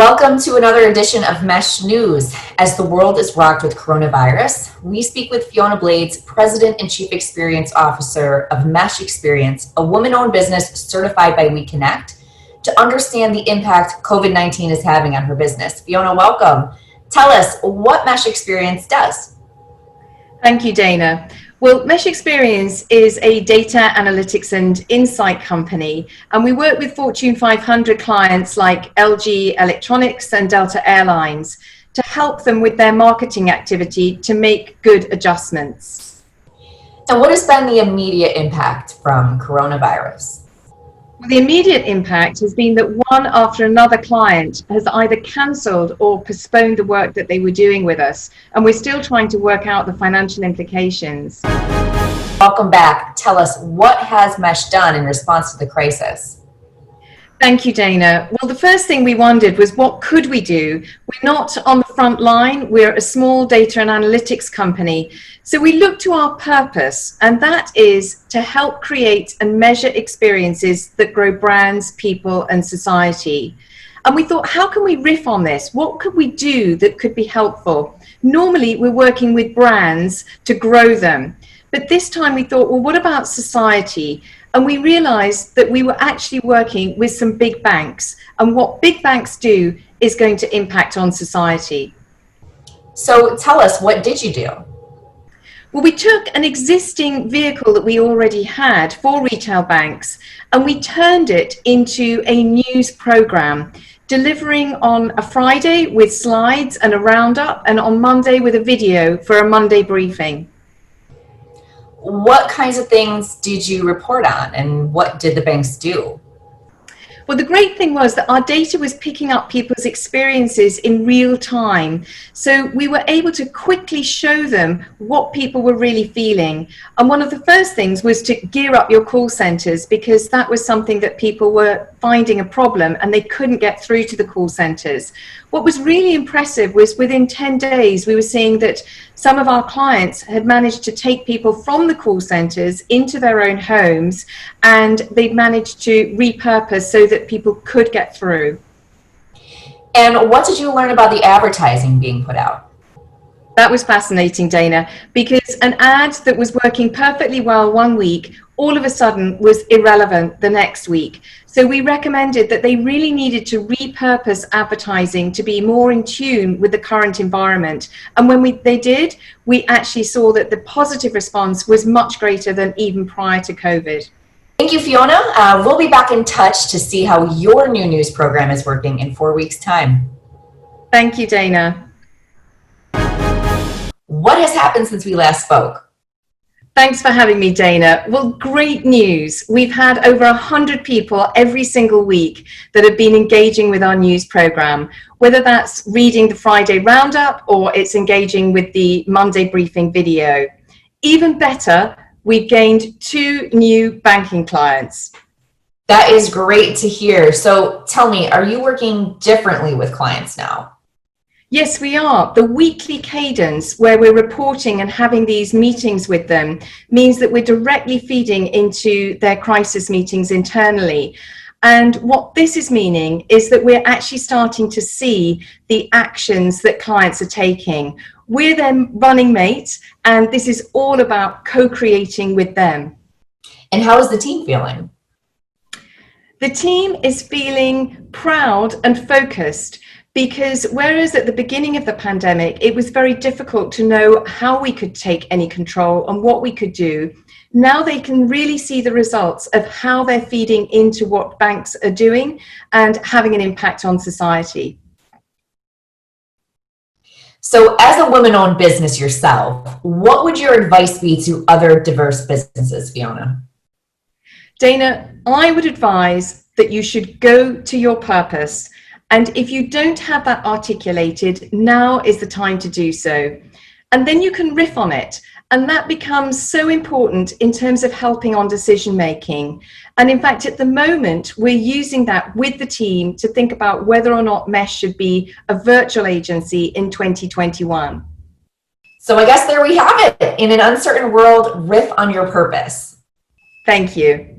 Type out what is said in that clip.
Welcome to another edition of Mesh News. As the world is rocked with coronavirus, we speak with Fiona Blades, President and Chief Experience Officer of Mesh Experience, a woman-owned business certified by WEConnect, to understand the impact COVID-19 is having on her business. Fiona, welcome. Tell us what Mesh Experience does. Thank you, Dana. Well, Mesh Experience is a data analytics and insight company, and we work with Fortune 500 clients like LG Electronics and Delta Airlines to help them with their marketing activity to make good adjustments. And what has been the immediate impact from coronavirus? Well, the immediate impact has been that one after another client has either cancelled or postponed the work that they were doing with us, and we're still trying to work out the financial implications. Welcome back. Tell us, what has Mesh done in response to the crisis? Thank you, Dana. Well, the first thing we wondered was, what could we do? We're not on the front line. We're a small data and analytics company. So we looked to our purpose, and that is to help create and measure experiences that grow brands, people, and society. And we thought, how can we riff on this? What could we do that could be helpful? Normally, we're working with brands to grow them. But this time we thought, well, what about society? And we realized that we were actually working with some big banks, and what big banks do is going to impact on society. So tell us, what did you do? Well, we took an existing vehicle that we already had for retail banks, and we turned it into a news program, delivering on a Friday with slides and a roundup, and on Monday with a video for a Monday briefing. What kinds of things did you report on, and what did the banks do? Well, the great thing was that our data was picking up people's experiences in real time. So we were able to quickly show them what people were really feeling. And one of the first things was to gear up your call centers, because that was something that people were finding a problem and they couldn't get through to the call centers. What was really impressive was within 10 days, we were seeing that some of our clients had managed to take people from the call centers into their own homes, and they'd managed to repurpose so that people could get through. And what did you learn about the advertising being put out? That was fascinating, Dana, because an ad that was working perfectly well one week all of a sudden was irrelevant the next week. So we recommended that they really needed to repurpose advertising to be more in tune with the current environment. And when they did, we actually saw that the positive response was much greater than even prior to COVID. Thank you, Fiona. We'll be back in touch to see how your new news program is working in 4 weeks' time. Thank you, Dana. What has happened since we last spoke? Thanks for having me, Dana. Well, great news. We've had over 100 people every single week that have been engaging with our news program, whether that's reading the Friday roundup or it's engaging with the Monday briefing video. Even better, we've gained 2 new banking clients. That is great to hear. So tell me, are you working differently with clients now? Yes, we are. The weekly cadence where we're reporting and having these meetings with them means that we're directly feeding into their crisis meetings internally. And what this is meaning is that we're actually starting to see the actions that clients are taking. We're their running mates, and this is all about co-creating with them. And how is the team feeling? The team is feeling proud and focused, because whereas at the beginning of the pandemic, it was very difficult to know how we could take any control and what we could do, now they can really see the results of how they're feeding into what banks are doing and having an impact on society. So as a woman-owned business yourself, what would your advice be to other diverse businesses, Fiona? Dana, I would advise that you should go to your purpose. And if you don't have that articulated, now is the time to do so. And then you can riff on it. And that becomes so important in terms of helping on decision making. And in fact, at the moment, we're using that with the team to think about whether or not Mesh should be a virtual agency in 2021. So I guess there we have it. In an uncertain world, riff on your purpose. Thank you.